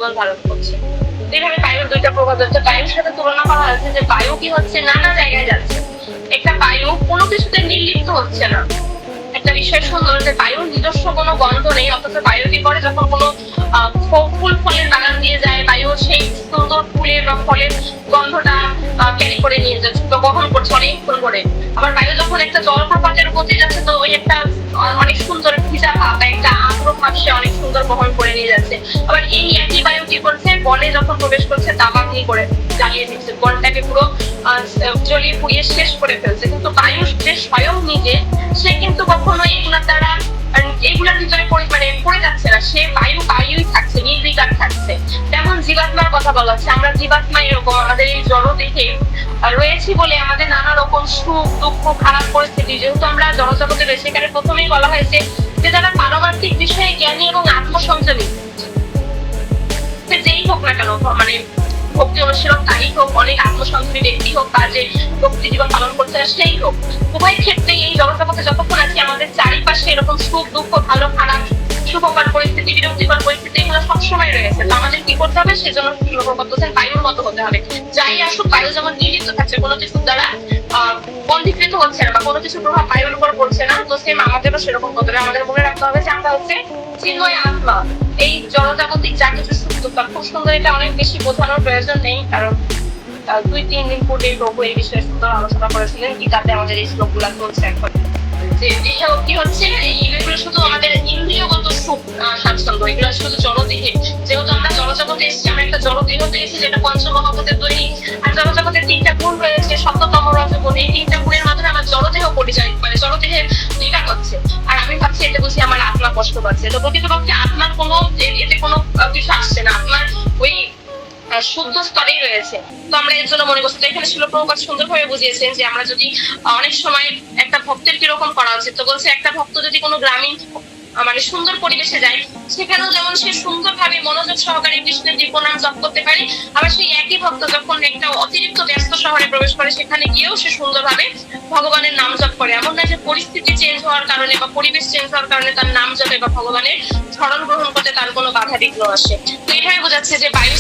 জীবন ধারণ করছে। এইভাবে বায়ুর দুইটা প্রকার হচ্ছে। বায়ুর সাথে তুলনা করা হয়েছে যে বায়ু কি হচ্ছে নানা জায়গায় যাচ্ছে, একটা বায়ু কোনো কিছুতে নির্লিপ্ত হচ্ছে না। একটা বিষয় সুন্দর যে বায়ুর নিজস্ব কোনো গন্ধ নেই, অথচ বায়ু কি করে যখন কোনো ফুল ফলের বাগান দিয়ে যায়, বায়ু সেই সুন্দর ফুলের বা ফলের গন্ধটা ক্যারি করে নিয়ে যাচ্ছে, তো বহন করছে অনেকক্ষণ করে। আবার বায়ু যখন একটা জলপ্রপাতের গতি যাচ্ছে, তো ওই একটা অনেক সুন্দর ভিজা ভাব, একটা আর্দ্র ভাব সে অনেক সুন্দর বহন করে নিয়ে যাচ্ছে। আবার এই একই বায়ু কি করছে, বনে যখন প্রবেশ করছে দাবাগ্নি করে জ্বালিয়ে দিচ্ছে, বনটাকে পুরো জ্বলিয়ে পুড়িয়ে শেষ করে ফেলছে। কিন্তু বায়ু যে স্বয়ং নিজে, সে কিন্তু কখনো এগুলোর দ্বারা এগুলোর ভিতরে মানে পড়ে যাচ্ছে না, সে বায়ুই থাকছে, নির্বিকার থাকছে। তেমন জীবাত্মার কথা বলা হচ্ছে, আমরা জীবাত্মা এরকম আমাদের এই জড় দেহে রয়েছি বলে আমাদের নানা রকম সুখ দুঃখ খারাপ পরিস্থিতি, যেহেতু আমরা জড়জগতে রয়েছে, এখানে প্রথমেই বলা হয়েছে যে যারা পারমার্থিক বিষয়ে জ্ঞানী এবং আত্মসংযমী, যেই হোক না কেন, মানে ভক্তি অনুশীলনকারী হোক, অনেক আত্মসংযমী ব্যক্তি হোক, বা যে ভক্তি জীবন পালন করছে সেই হোক, উভয় ক্ষেত্রে এই জগৎজগতে যতক্ষণ আছি আমাদের চারিপাশে এরকম সুখ দুঃখ ভালো খারাপ সুখকর পরিস্থিতি বিরক্তিকর পরিস্থিতি এগুলো সবসময় রয়েছে। তো আমাদের কি করতে হবে, সেজন্য লক্ষ্য করতেছেন বায়ুর মতো হতে হবে। যাই আসুক, বায়ু যেমন নির্লিপ্ত থাকছে, কোনো কিছুর দ্বারা বন্ধীকৃত হচ্ছে না বা কোনো কিছুর প্রভাব বায়ুর উপর পড়ছে না, তো সেম আমাদেরও সেরকম করতে হবে। আমাদের মনে রাখতে হবে যে আমরা হচ্ছে চিন্ময় আত্মা। এই জড়জাগতিক যা কিছু সুখ দুঃখ, খুব সুন্দর, এটা অনেক বেশি বোঝানোর প্রয়োজন নেই, কারণ 2-3 দিন পূর্বে প্রভু এই বিষয়ে সুন্দর আলোচনা করেছিলেন, গীতাতে আমাদের এই শ্লোকগুলা চলছে এখন। যে এসব কি হচ্ছে, এগুলো শুধু আমাদের ইন্দ্রিয়গত সুখ স্বাচ্ছন্দ্য, এগুলো শুধু জড়দেহে। যেহেতু আমরা জড়জগতে এসেছি, আমরা একটা জড়দেহতে এসেছি যেটা পঞ্চমহাভূতের তৈরি, আর জড়জগতের 3টা গুণ রয়েছে, সপ্ততম রজগুণ। এই 3টা গুণের মাধ্যমে আমার জড়দেহ পরিচালিত, মানে জড়দেহের বিকাশ হচ্ছে। আর আমি ভাবছি এটা বুঝি আমার আত্মা কষ্ট পাচ্ছে, তো প্রকৃতপক্ষে আত্মার কোনো এতে কোনো কিছু আসছে না, আত্মার ওই শুদ্ধ স্তরেই রয়েছে। তো আমরা এর জন্য মনে করছি, এখানে ছিল প্রভুপাদ সুন্দরভাবে বুঝিয়েছেন যে আমরা যদি অনেক সময় একটা ভক্তের কিরকম করা উচিত, তো বলছে একটা ভক্ত যদি কোনো গ্রামীণ মানে সুন্দর পরিবেশে যায়, সেখানেও যেমন সে সুন্দরভাবে মনোযোগ সহকারে কৃষ্ণের দিব্যনাম জপ করতে পারে, আবার সেই একই ভক্ত যখন একটা অতিরিক্ত ব্যস্ত শহরে প্রবেশ করে, সেখানে গিয়েও সে সুন্দরভাবে ভগবানের নাম জপ করে। এমন না যে পরিস্থিতি চেঞ্জ হওয়ার কারণে বা পরিবেশ চেঞ্জ হওয়ার কারণে তার নাম জপে বা ভগবানের স্মরণ গ্রহণ করতে তার কোনো বাধা বিঘ্ন আসে। তো এখানে বোঝাচ্ছে যে বায়ু